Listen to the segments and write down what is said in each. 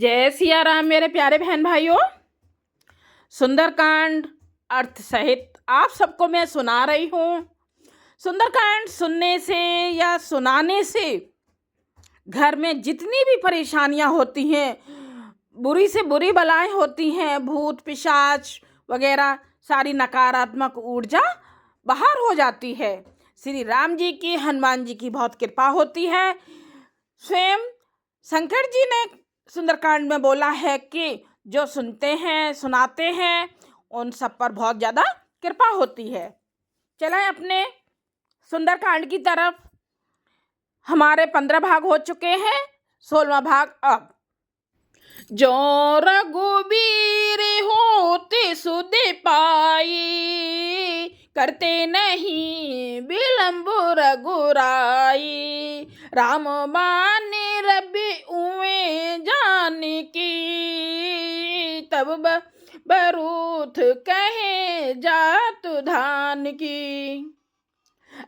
जय सिया राम मेरे प्यारे बहन भाइयों। सुंदरकांड अर्थ सहित आप सबको मैं सुना रही हूँ। सुंदरकांड सुनने से या सुनाने से घर में जितनी भी परेशानियाँ होती हैं, बुरी से बुरी बलाएं होती हैं, भूत पिशाच वगैरह, सारी नकारात्मक ऊर्जा बाहर हो जाती है। श्री राम जी की, हनुमान जी की बहुत कृपा होती है। स्वयं शंकर जी ने सुंदरकांड में बोला है कि जो सुनते हैं, सुनाते हैं, उन सब पर बहुत ज़्यादा कृपा होती है। चलें अपने सुंदरकांड की तरफ। हमारे 15 भाग हो चुके हैं, 16वां भाग अब। जो रघुबीर होते सुध पाई, करते नहीं विलंब रघुराई। राम माने रबि उए जान की, तब बरूथ कहे जात धान की।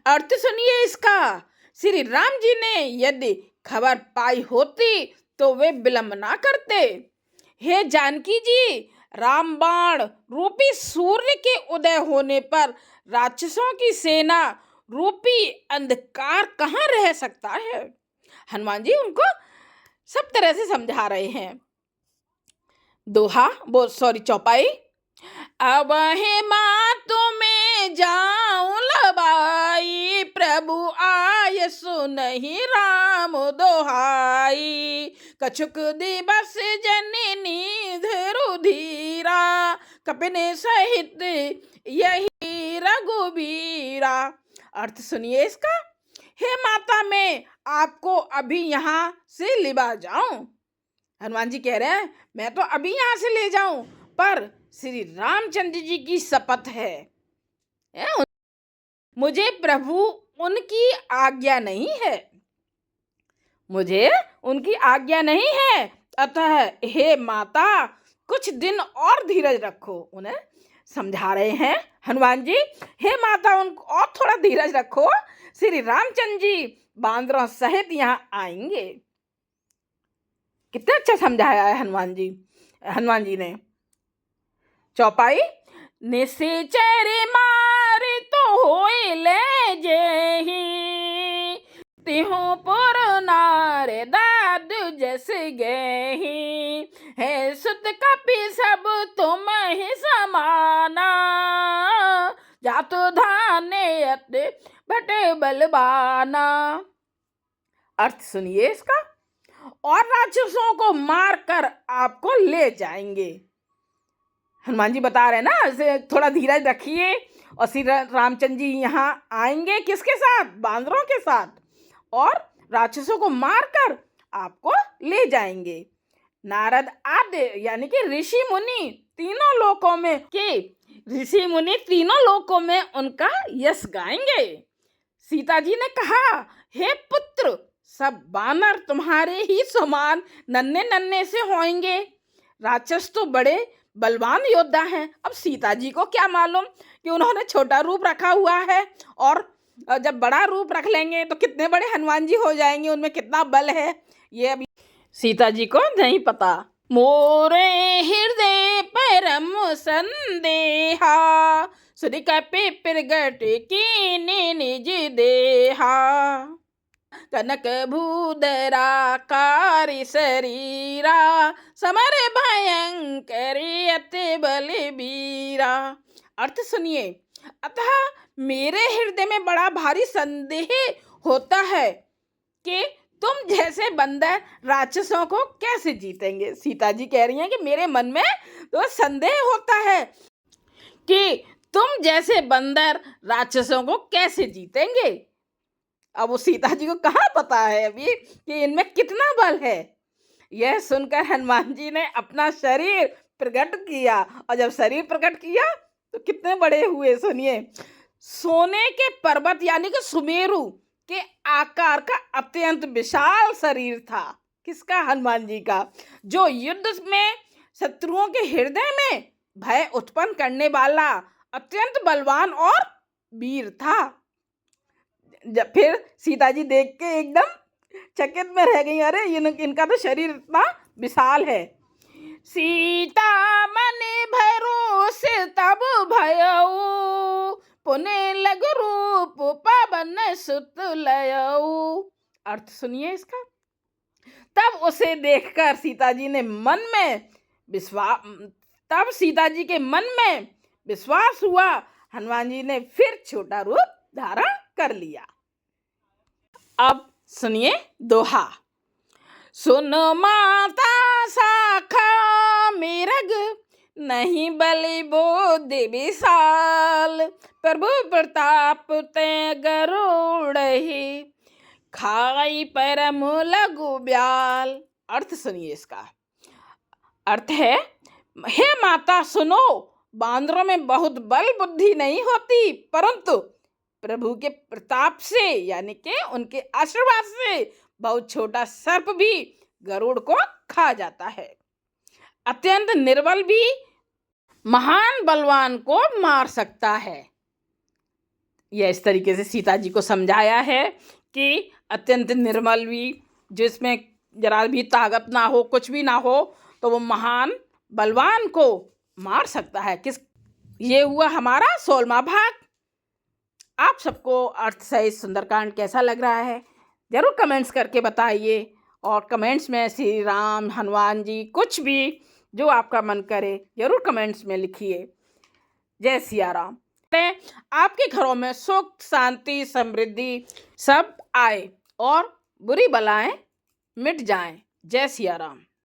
अर्थ सुनिए इसका। श्री राम जी ने यदि खबर पाई होती तो वे विलंब ना करते। हे जानकी जी, रामबाण रूपी सूर्य के उदय होने पर राक्षसों की सेना रूपी अंधकार कहाँ रह सकता है। हनुमान जी उनको सब तरह से समझा रहे हैं। चौपाई। अब हे माँ तुम्हें जाऊं लबाई, प्रभु आय सुनहि राम दोहाई। कछुक दिवस जननी रुधिरा, कपिन सहित यही रघुबीरा। अर्थ सुनिए इसका। हे माता, मैं आपको अभी यहाँ से लिबा जाऊं। हनुमान जी कह रहे हैं मैं तो अभी यहाँ से ले जाऊं, पर श्री रामचंद्र जी की शपथ है, मुझे प्रभु उनकी आज्ञा नहीं है, मुझे उनकी आज्ञा नहीं है। अतः हे माता, कुछ दिन और धीरज रखो। उन्हें समझा रहे हैं हनुमान जी, हे माता उनको और थोड़ा धीरज रखो, श्री रामचंद्र जी बांदरों सहित यहाँ आएंगे। कितना अच्छा समझाया है हनुमान जी ने। चौपाई। निश्चर मार तो होए ले जेहि, तिहु पुर नार दादु जस गेहि। है सुत कपि सब तुम ही समाना, जातु धाने अत भट बलवाना। अर्थ सुनिए इसका। और राक्षसों को मारकर आपको ले जाएंगे। हनुमान जी बता रहे हैं ना, थोड़ा धीरज रखिए। और श्री रामचंद्र जी यहाँ आएंगे किसके साथ? बांदरों के साथ, और राक्षसों को मारकर आपको ले जाएंगे। नारद आदि यानी कि ऋषि मुनि तीनों लोकों में उनका यश गाएंगे। सीता जी ने कहा, हे पुत्र, सब बानर तुम्हारे ही समान नन्हे नन्हे से होंगे। राक्षस तो बड़े बलवान योद्धा हैं। अब सीता जी को क्या मालूम कि उन्होंने छोटा रूप रखा हुआ है, और जब बड़ा रूप रख लेंगे तो कितने बड़े हनुमान जी हो जाएंगे, उनमें कितना बल है, ये अभी सीता जी को नहीं पता। मोरे हृदय परम संदेहा, सुनि कपि प्रगट कीन्हि निज देहा। कनक भूधरा कारी शरीरा, समर भयंकर अति बलबीरा। अर्थ सुनिए। अतः मेरे हृदय में बड़ा भारी संदेह होता है कि तुम जैसे बंदर राक्षसों को कैसे जीतेंगे। सीता जी कह रही हैं कि मेरे मन में तो संदेह होता है कि तुम जैसे बंदर राक्षसों को कैसे जीतेंगे। अब वो सीता जी को कहाँ पता है अभी कि इनमें कितना बल है। यह सुनकर हनुमान जी ने अपना शरीर प्रकट किया, और जब शरीर प्रकट किया तो कितने बड़े हुए सुनिए। सोने के पर्वत यानी कि सुमेरु के आकार का अत्यंत विशाल शरीर था। किसका? हनुमान जी का, जो युद्ध में शत्रुओं के हृदय में भय उत्पन्न करने वाला अत्यंत बलवान और वीर था। जब फिर सीता जी देख के एकदम चकित में रह गई, अरे इनका तो शरीर इतना विशाल है। सीता मन भरोसे तब भयऊ, पुने लघु रूप पवन सुत लयऊ। अर्थ सुनिए इसका। तब उसे देखकर सीता जी ने मन में विश्वास तब सीता जी के मन में विश्वास हुआ। हनुमान जी ने फिर छोटा रूप धारण कर लिया। अब सुनिए दोहा। सुन माता शाखा मिरग, नहीं बलि बोधि विशाल, प्रभु प्रताप ते गरुड़हि, खाई परम लघु ब्याल। अर्थ सुनिए इसका। अर्थ है, हे माता सुनो, बांदरों में बहुत बल बुद्धि नहीं होती, परंतु प्रभु के प्रताप से यानी कि उनके आशीर्वाद से बहुत छोटा सर्प भी गरुड़ को खा जाता है। अत्यंत निर्बल भी महान बलवान को मार सकता है। यह इस तरीके से सीता जी को समझाया है कि अत्यंत निर्बल भी, जिसमें जरा भी ताकत ना हो, कुछ भी ना हो, तो वो महान बलवान को मार सकता है। ये हुआ हमारा 16वां भाग। आप सबको अर्थ सहित सुंदरकांड कैसा लग रहा है जरूर कमेंट्स करके बताइए। और कमेंट्स में श्री राम, हनुमान जी, कुछ भी जो आपका मन करे जरूर कमेंट्स में लिखिए। जय सिया राम। आपके घरों में सुख, शांति, समृद्धि सब आए और बुरी बलाएं मिट जाएं। जय सिया राम।